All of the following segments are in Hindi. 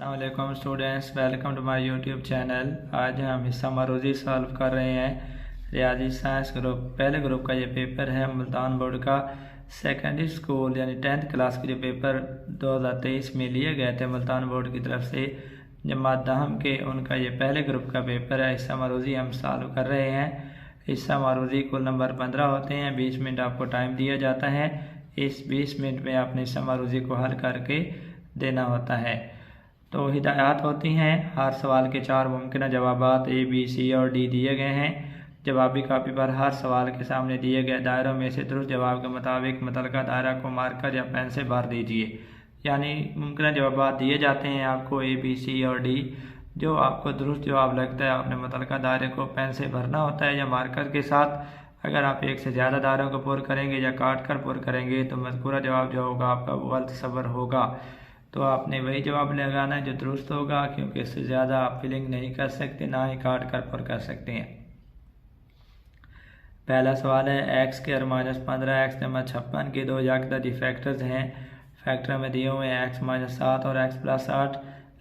अस्सलाम वालेकुम students, welcome to my YouTube channel. आज हम हिस्सा मरूजी सॉल्व कर रहे हैं रियाजी साइंस ग्रुप पहले ग्रुप का। ये पेपर है मुल्तान बोर्ड का सेकेंडरी स्कूल यानी 10th क्लास के जो पेपर 2023 में लिए गए थे मुल्तान बोर्ड की तरफ से जमात दहम के, उनका ये पहले ग्रुप का पेपर है। हिस्सा मरूजी हम सॉल्व कर रहे हैं। हिस्सा मरूजी कुल नंबर 15 होते हैं। 20 मिनट आपको टाइम दिया जाता है। इस 20 मिनट में आपने हिस्सा मरूजी को हल करके देना होता है। तो हिदायत होती हैं। हर सवाल के 4 मुमकिन जवाबात A, B, C और D दिए गए हैं। जवाबी कापी पर हर सवाल के सामने दिए गए दायरों में से दुरुस्त जवाब के मुताबिक मुतलका दायरा को मार्कर या पेन से भर दीजिए। यानी मुमकिन जवाबात दिए जाते हैं आपको A, B, C और D। जो आपको दुरुस्त जवाब लगता है आपने मुतलका दायरे को पेन से भरना होता है या मार्कर के साथ। अगर आप एक से ज़्यादा दायरों को पुर करेंगे या काट कर पुर करेंगे तो मज़कूरा जवाब जो होगा आपका वो गलत सबर होगा। तो आपने वही जवाब लगाना है जो दुरुस्त होगा, क्योंकि इससे ज़्यादा आप फिलिंग नहीं कर सकते, ना ही काट कर पुर कर सकते हैं। पहला सवाल है x स्क्वायर माइनस 15 x जमा 56 के दो यकददी फैक्टर्स हैं। फैक्टर में दिए हुए हैं x माइनस 7 और x प्लस 8,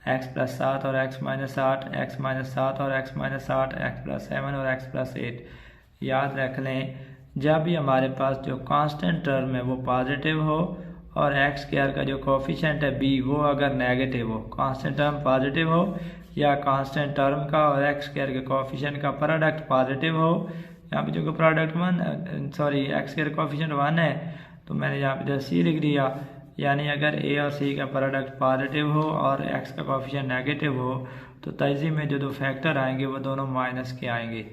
x प्लस 7 और x माइनस 8, x माइनस 7 और x माइनस 8, x प्लस 7 और x प्लस 8। याद रख लें, जब भी हमारे पास जो कांस्टेंट टर्म है वो पॉजिटिव हो और एक्स स्क्वायर का जो कोफिशिएंट है b वो अगर नेगेटिव हो, कांस्टेंट टर्म पॉजिटिव हो या कांस्टेंट टर्म का और एक्स स्क्वायर के कोफिशिएंट का प्रोडक्ट पॉजिटिव हो। यहाँ पे जो प्रोडक्ट एक्स स्क्वायर कोफिशिएंट 1 है तो मैंने यहाँ पे c लिख दिया। यानी अगर a और c का प्रोडक्ट पॉजिटिव हो और x का कोफिशिएंट नेगेटिव हो तो तर्जीह में जो दो फैक्टर आएंगे वो दोनों माइनस के आएंगे।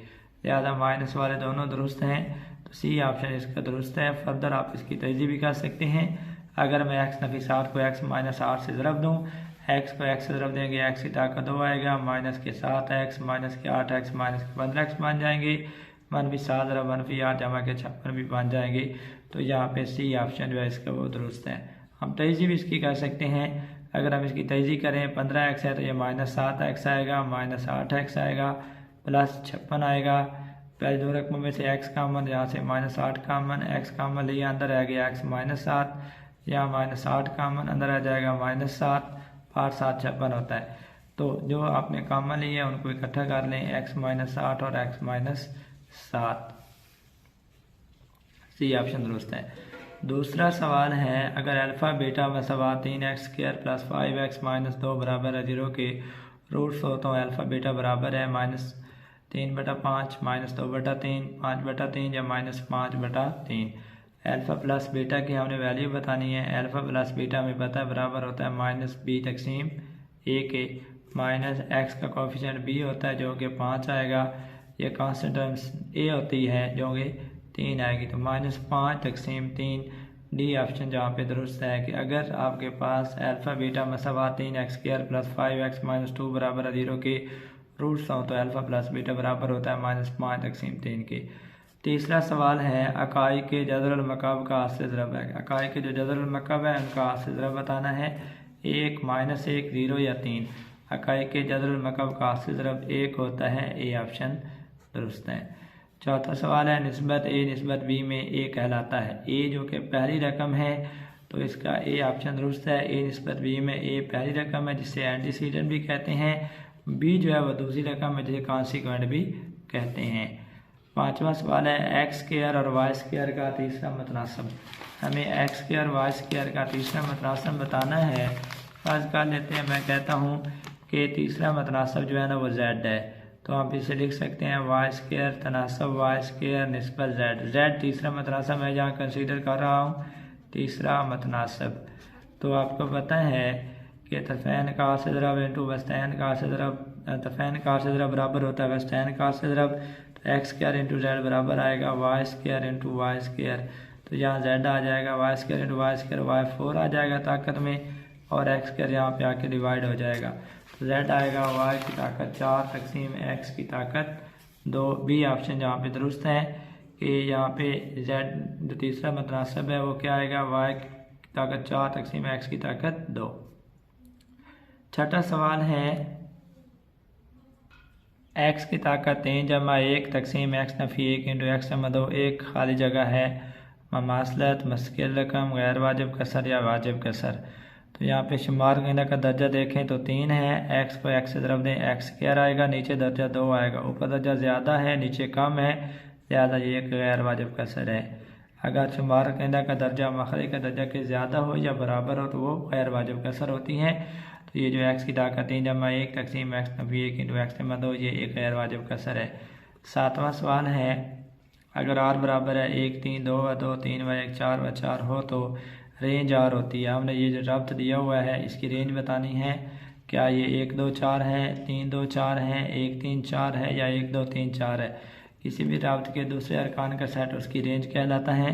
लिहाजा माइनस वाले दोनों दुरुस्त हैं, तो सी ऑप्शन इसका दुरुस्त है। फर्दर आप इसकी तर्जीह भी कर सकते हैं। अगर मैं x नफीस 8 को x माइनस 8 से ज़रब दूँ, x को x से ज़रब देंगे x की ताकत 2 आएगा, माइनस के 7x माइनस के 8x माइनस के 15x बन जाएंगे, मनफी 7 ज़रब मनफी 8 जमा के 56 भी बन जाएंगे। तो यहाँ पे सी ऑप्शन जो है इसका वो दुरुस्त है। हम तर्जीह भी इसकी कर सकते हैं। अगर हम इसकी तर्जीह करें 15x है तो ये माइनस 7x आएगा, माइनस 8x आएगा, प्लस 56 आएगा। पहले दो रकमों में से x कामन, यहाँ से माइनस 8 कामन, x कामन लिया अंदर आ गया x माइनस 7, यहाँ माइनस 8 कामन अंदर आ जाएगा माइनस 7, 8 7 56 होता है। तो जो आपने कामन लिए हैं उनको इकट्ठा कर लें, x माइनस 8 और x माइनस 7। सी ऑप्शन दुरुस्त है। दूसरा सवाल है, अगर अल्फ़ा बीटा मसवा 3x square plus 5x minus 2 बराबर है 0 के रूट्स हो तो अल्फ़ा बीटा बराबर है माइनस 3/5 माइनस 2/3 5/3 या माइनस 5/3। अल्फ़ा प्लस बीटा की हमने वैल्यू बतानी है। अल्फ़ा प्लस बीटा में पता है बराबर होता है माइनस b तकसीम a के। माइनस x का कोफिशिएंट b होता है जो कि 5 आएगा। ये कांस्टेंट टर्म a होती है जो कि 3 आएगी, तो माइनस 5 तकसीम 3। डी ऑप्शन जहाँ पे दुरुस्त है कि अगर आपके पास अल्फ़ा बीटा मसवा 3x square plus 5x minus 2 बराबर 0 के रूट्स हों तो अल्फ़ा प्लस बीटा बराबर होता है माइनस 5 तकसीम 3 के। तीसरा सवाल है, अकाई के जदरुल मकब का हासिल ज़रब है। अकाई के जो जदरुल मकब है उनका हासिल ज़रब बताना है। 1 माइनस 1 0 या 3। अकाई के जदरुल मकब का हासिल ज़रब 1 होता है। ए ऑप्शन दुरुस्त है। चौथा सवाल है, निस्बत a निस्बत b में a कहलाता है। a जो कि पहली रकम है तो इसका ए ऑप्शन दुरुस्त है। a निस्बत b में a पहली रकम है जिसे एंटीसीडेंट भी कहते हैं। b जो है वह दूसरी रकम है जिसे कॉन्सिक्वेंट भी कहते हैं। पांचवा सवाल है, एक्स स्क्वायर और वाई स्क्वायर का तीसरा मतनासब। हमें एक्स स्क्वायर वाई स्क्वायर का तीसरा मतनासब बताना है। फर्ज कर लेते हैं मैं कहता हूँ कि तीसरा मतनासब जो है ना वो जेड है, तो आप इसे लिख सकते हैं वाई स्क्वायर तनासब वाई स्क्वायर निस्बत जेड। जेड तीसरा मतनासब मैं जहाँ कंसीडर कर रहा हूँ तीसरा मतनासब। तो आपको पता है कि तफैन का से ज़रब इंटू वस्तैन का से ज़रब, तफैन का से ज़रब बराबर होता है वस्तैन का से ज़रब। एक्स स्क्वायर इंटू जेड बराबर आएगा y square into y square. तो यहाँ जेड आ जाएगा y square into y square, y 4 आ जाएगा ताकत में और एक्स स्क्वायर यहाँ पे आके डिवाइड हो जाएगा। तो जेड आएगा वाई की ताकत 4 तकसीम एक्स की ताकत 2। बी ऑप्शन जहाँ पे दुरुस्त है कि यहाँ पे जेड जो तीसरा मतनासब है वो क्या आएगा, वाई की ताकत 4 तकसीम एक्स की ताकत 2। छठा सवाल है, x की ताकत 3 जमा 1 तकसीम x नफ़ी 1 इंटू एक्स जमा 2 एक खाली जगह है। ममासलत मुश्किल रकम गैर वाजिब कसर या वाजिब कसर। तो यहाँ पे शुमार कहने का दर्जा देखें तो 3 है, x को x से ज़रब दें x स्क्वायर आएगा, नीचे दर्जा 2 आएगा, ऊपर दर्जा ज़्यादा है नीचे कम है, लिहाजा ये एक गैर वाजिब कसर है। अगर शुमार कहने का दर्जा मखरज का दर्जा के ज़्यादा हो या बराबर हो तो वो गैर वाजिब कसर होती है। तो ये जो x की ताकत 3 जमा 1 तकसीम x नफी 1 इंटू x जमा 2 ये एक गैर वाजिब कसर है। 7वां सवाल है अगर r बराबर है 1 3 2 व 2 3 व 1 4 व 4 हो तो रेंज r होती है। हमने ये जो रब्त दिया हुआ है इसकी रेंज बतानी है, क्या ये 1 2 4 है, 3 2 4 है, 1 3 4 है या 1 2 3 4 है। किसी भी रब्त के दूसरे अरकान का सेट उसकी रेंज कहलाता है।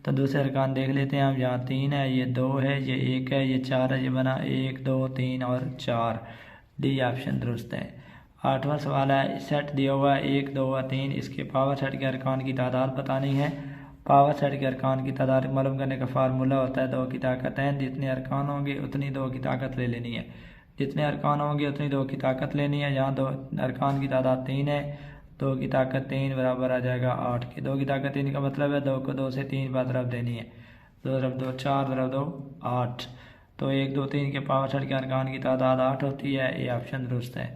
तो दूसरे अरकान देख लेते हैं हम, यहाँ 3 है, ये 2 है, ये 1 है, ये 4 है, ये बना 1 2 3 और 4, डी ऑप्शन दुरुस्त है। 8वां सवाल है सेट दिया हुआ है 1 2 व 3, इसके पावर सेट के अरकान की तादाद बतानी है। पावर सेट के अरकान की तादाद मालूम करने का फार्मूला होता है 2 की ताकत n, जितने अरकान होंगे उतनी 2 की ताकत ले लेनी है, जितने अरकान होंगे उतनी 2 की ताकत लेनी है। यहाँ 2 अरकान की तादाद 3 है, 2 की ताकत 3 बराबर आ जाएगा 8 के। 2 की ताकत 3 का मतलब है 2 को 2 से 3 बार ज़रब देनी है, 2 ज़रब 2 4 ज़रब 2 8। तो 1 2 3 के पावर सेट के अरकान की तादाद 8 होती है, ये ऑप्शन दुरुस्त है।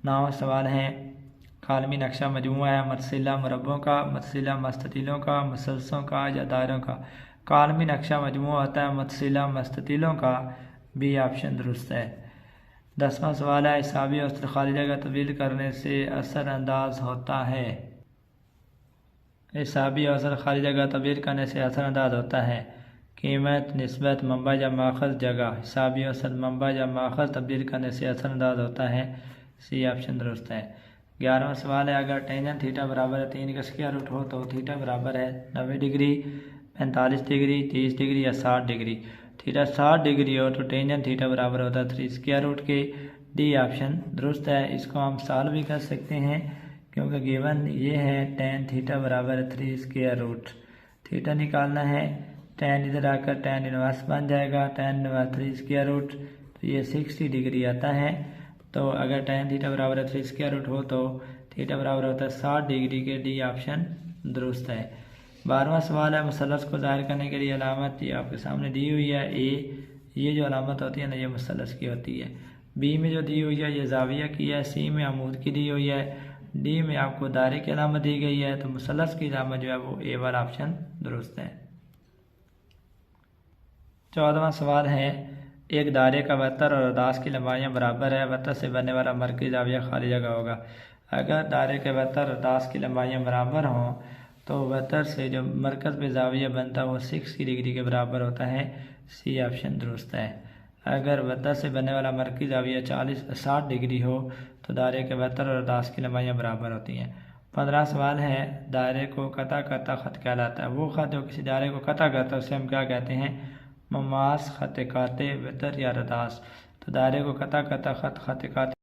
9वां सवाल है कालमी नक्शा मजमूआ है मुतसिला मुरब्बों का, मुतसिला मस्ततीलों का, मुसलसलों का या दायरों का। कालमी नक्शा मजमूआ होता है मुतसिला मस्ततीलों का, बी ऑप्शन दुरुस्त है। 10वां सवाल है हिसाबी औसत खाली जगह तब्दील करने से असरअंदाज होता है। हिसाबी औसत खाली जगह तब्दील करने से असरअंदाज होता है कीमत निस्बत मंबा या माखज़ जगह। हिसाबी औसत मंबा या माखज़ तब्दील करने से असरअंदाज होता है, सी ऑप्शन दुरुस्त है। 11वां सवाल है अगर टेंजेंट थीटा बराबर है 3 का स्क्वायर रूट हो तो थीटा बराबर है 90 डिग्री, 45 डिग्री, 30 डिग्री या 60 डिग्री। थीटा 60 डिग्री हो तो टेंजेंट थीटा बराबर होता है 3 स्क्वायर रूट के, डी ऑप्शन दुरुस्त है। इसको हम सॉल्व भी कर सकते हैं क्योंकि गिवन ये है टेन थीटा बराबर है 3 स्क्वायर रूट। थीटा निकालना है, टेन इधर आकर टेन इनवर्स बन जाएगा, टेन इनवर्स 3 स्क्वायर रूट तो ये 60 डिग्री आता है। तो अगर टेन थीटा बराबर है 3 स्क्वायर रूट हो तो थीटा बराबर होता है 60 डिग्री के, डी ऑप्शन दुरुस्त है। 12वां सवाल है मुसलस को ज़ाहिर करने के लिए अलामत ये आपके सामने दी हुई है, ए ये जो अलामत होती है ना ये मुसलस की होती है, बी में जो दी हुई है ये जाविया की है, सी में अमूद की दी हुई है, डी में आपको दायरे की अलामत दी गई है। तो मुसलस की अलामत जो है वो ए वाला ऑप्शन दुरुस्त है। 14वां सवाल है एक दायरे का वतर और अरदास की लंबाइयाँ बराबर है, वतर से बनने वाला मरकज़ी ज़ाविया खाली जगह होगा। अगर दायरे के वतर और अरदास की लंबाइयाँ बराबर हों तो वतर से जो मरकज़ पे ज़ाविया बनता है वो 60 डिग्री के बराबर होता है, सी ऑप्शन दुरुस्त है। अगर वतर से बनने वाला मरकज़ी ज़ाविया 60 डिग्री हो तो दायरे के वतर और अरदास की लंबाइयाँ बराबर होती हैं। 15 सवाल है दायरे को कता करता ख़त कहलाता है। वो ख़त जो किसी दायरे को कता करता है उसे हम क्या कहते हैं, ममास, ख़त काते, वतर या रदास। तो दायरे को कता करता ख़त ख़त काते